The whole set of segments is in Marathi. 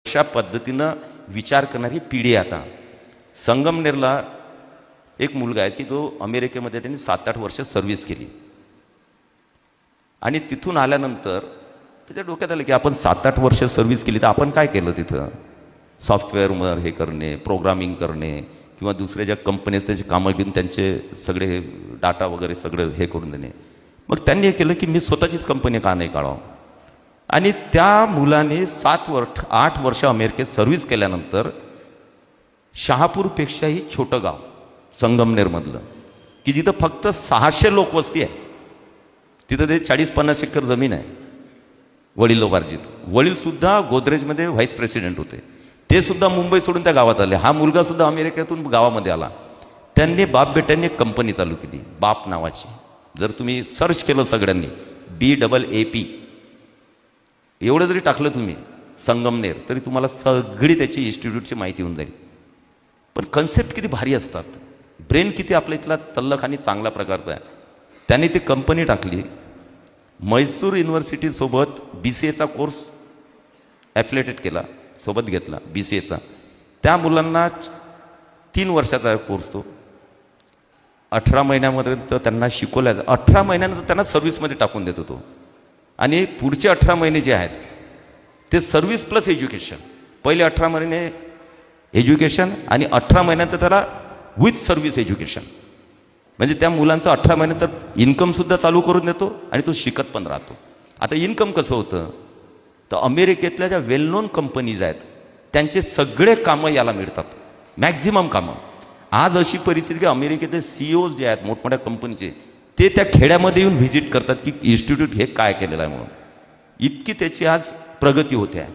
अशा पद्धतीनं विचार करणारी पिढी आता. संगमनेरला एक मुलगा आहे की तो अमेरिकेमध्ये त्यांनी 7-8 वर्ष सर्व्हिस केली आणि तिथून आल्यानंतर त्याच्या डोक्यात आलं की आपण 7-8 वर्ष सर्व्हिस केली तर आपण काय केलं तिथं. सॉफ्टवेअरवर हे करणे, प्रोग्रामिंग करणे किंवा दुसऱ्या ज्या कंपनीज त्याची कामं घेऊन त्यांचे सगळे डाटा वगैरे सगळं हे करून देणे. मग त्यांनी हे केलं की मी स्वतःचीच कंपनी का नाही काढावं. आणि त्या मुलाने 8 वर्ष अमेरिकेत सर्व्हिस केल्यानंतर शहापूरपेक्षाही छोटं गाव संगमनेरमधलं की जिथं फक्त 600 लोक वस्ती आहे, तिथं ते 40-50 एकर जमीन आहे. वडिलोपार्जित. वडीलसुद्धा गोदरेजमध्ये व्हाईस प्रेसिडेंट होते. ते सुद्धा मुंबई सोडून त्या गावात आले. हा मुलगा सुद्धा अमेरिकेतून गावामध्ये आला. त्यांनी बाप बेट्यांनी एक कंपनी चालू केली, बाप नावाची. जर तुम्ही सर्च केलं सगळ्यांनी BAAP एवढं जरी टाकलं तुम्ही संगमनेर तरी तुम्हाला सगळी त्याची इन्स्टिट्यूटची माहिती होऊन जाईल. पण कन्सेप्ट किती भारी असतात, ब्रेन किती आपल्या इथला तल्लख आणि चांगल्या प्रकारचा आहे. त्यांनी ती कंपनी टाकली. मैसूर युनिव्हर्सिटीसोबत BCAचा कोर्स ॲफिलेटेड केला, सोबत घेतला BCAचा. त्या मुलांना 3 वर्षाचा कोर्स तो 18 महिन्यामध्ये त्यांना शिकवल्या. 18 महिन्यानंतर त्यांना सर्व्हिसमध्ये टाकून देत होतो. आणि पुढचे 18 महिने जे आहेत ते सर्व्हिस प्लस एज्युकेशन. पहिले 18 महिने एज्युकेशन आणि 18 महिन्यानंतर त्याला विथ सर्व्हिस एज्युकेशन. म्हणजे त्या मुलांचं 18 महिन्यानंतर इन्कमसुद्धा चालू करून देतो आणि तो शिकत पण राहतो. आता इन्कम कसं होतं तर अमेरिकेतल्या ज्या वेल नोन कंपनीज आहेत त्यांचे सगळे कामं याला मिळतात, मॅक्झिमम कामं. आज अशी परिस्थिती की अमेरिकेतले CEOs जे आहेत मोठमोठ्या कंपनीचे ते त्या खेड्यामध्ये येऊन व्हिजिट करतात की इन्स्टिट्यूट हे काय केलेलं आहे म्हणून. इतकी त्याची आज प्रगती होते आहे.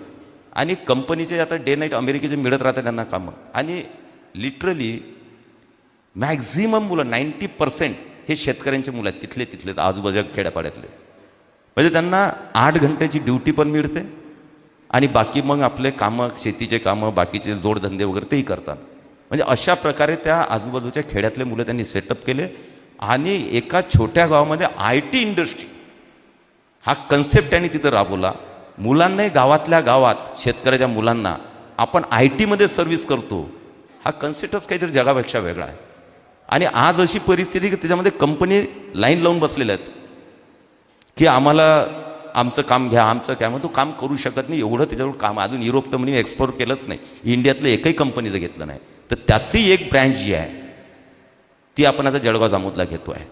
आणि कंपनीचे आता डे नाईट अमेरिकेचे मिळत राहतात त्यांना कामं. आणि लिटरली मॅक्झिमम मुलं 90% हे शेतकऱ्यांचे मुलं आहेत, तिथलेच आजूबाजूच्या खेड्यापाड्यातले. म्हणजे त्यांना 8 घंट्याची ड्युटी पण मिळते आणि बाकी मग आपले कामं, शेतीचे कामं, बाकीचे जोडधंदे वगैरे तेही करतात. म्हणजे अशा प्रकारे त्या आजूबाजूच्या खेड्यातले मुलं त्यांनी सेटअप केले. आणि एका छोट्या गावामध्ये IT इंडस्ट्री हा कन्सेप्ट त्यांनी तिथं राबवला. मुलांनाही गावातल्या गावात शेतकऱ्याच्या मुलांना आपण IT मध्ये सर्व्हिस करतो हा कन्सेप्टच काहीतरी जगापेक्षा वेगळा आहे. आणि आज अशी परिस्थिती की त्याच्यामध्ये कंपनी लाईन लावून बसलेल्या आहेत की आम्हाला आमचं काम घ्या, आमचं काय. मग तो काम करू शकत नाही एवढं त्याच्यावर काम. अजून युरोप तर म्हणे एक्सप्लोर केलंच नाही, इंडियातलं एकही कंपनीचं घेतलं नाही. तर त्याची एक ब्रँच जी आहे ती आपण आता जळगाव जामोदला घेतो आहे.